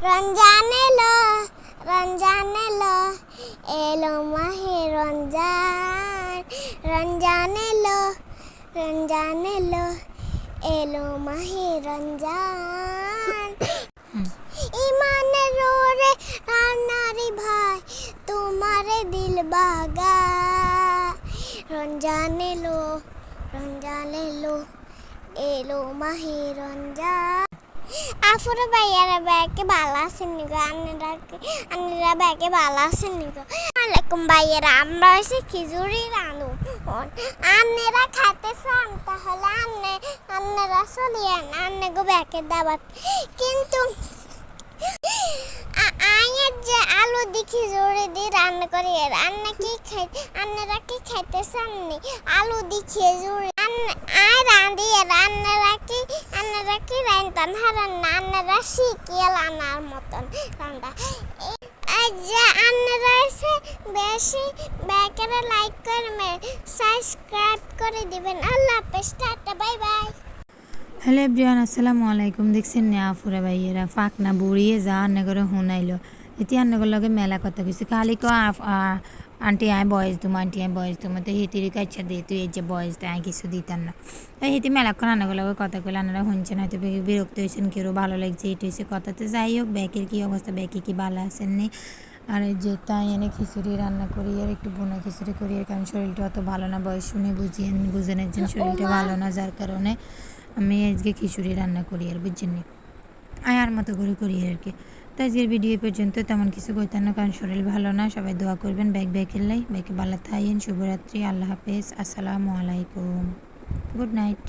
রমজান এলো, রমজান এলো, এলো মাহে রমজান। রমজান এলো, রমজান এলো, এলো মাহে রমজান। ইমানের ওরে রান্নারি ভাই, তোমারে দিল বাগা। রমজান এলো, রমজান এলো, এলো মাহে রমজান। আফুরা ভাইয়ারা ব্যাগে ভালো আছেন নিগো, আন্নারা ব্যাগে ভালো আছেন নিগো। আলাইকুম ভাইয়ারা, আমরা হয়েছে খিচুড়ি রাঁধু। আন্নেরা খাইতে চান তাহলে আন্নেরা চলিয়েন আন্নে গো ব্যাগের দাবাত। কিন্তু আয়ের যে আলু দি খিচুড়ি দি রান্না করি, আন্নেরা কি খাইতে চাননি? আলু দি খিচুড়ি আয় রাঁধি, আন্নেরা কি রান্তান হারান না, আন্নেরা শিখিয়াল আনার মতন রান্না। যে আন্নেরা এসে বেশি ব্যাকেরা লাইক করবেন, সাবস্ক্রাইব করে দিবেন। আল্লাহ হাফেজ, tata, bye bye. Hello everyone, আসসালামু আলাইকুম। দেখছেন না আফুরা ভাইয়েরা ফাঁক না বুড়িয়ে যা আন্না করে শুনাইলো এটি আন্নাগর লগে মেলা কথা কইছে। খালি ক আন্টি আয় বয়স তুম, আন্টি আয় বয়স তুম, তো হেতির কাচ্ছা দিয়ে তুই এই যে বয়সটা আয় কিছু দিতাম না। হেতি মেলাক্ষণ আন্নাগর লগে কথা কইলে আন্নারা শুনছেন, হয়তো বিরক্ত হয়েছেন, কেউ ভালো লাগছে, এটি হয়েছে কথাতে। যাই হোক, ব্যাকের কী অবস্থা, ব্যাকে কি ভালো আসেননি? আর যে তাই এনে খিচুড়ি রান্না করি আর একটু বোনা খিচুড়ি করি, কারণ শরীরটা অত ভালো না, বয়স শুনে বুঝে নিচ্ছেন শরীরটা ভালো না, যার কারণে আমি আজকে খিচুড়ি রান্না করি আর বুঝছেন নি, আয়ার মতো করে করি আর কি। তো আজকের ভিডিও পর্যন্ত তেমন কিছু কইতাম না, কারণ শরীর ভালো না। সবাই দোয়া করবেন ব্যাকের লাই, ব্যাকে ভালো থাকেন। শুভরাত্রি, আল্লাহ হাফেজ, আসসালামু আলাইকুম, গুড নাইট।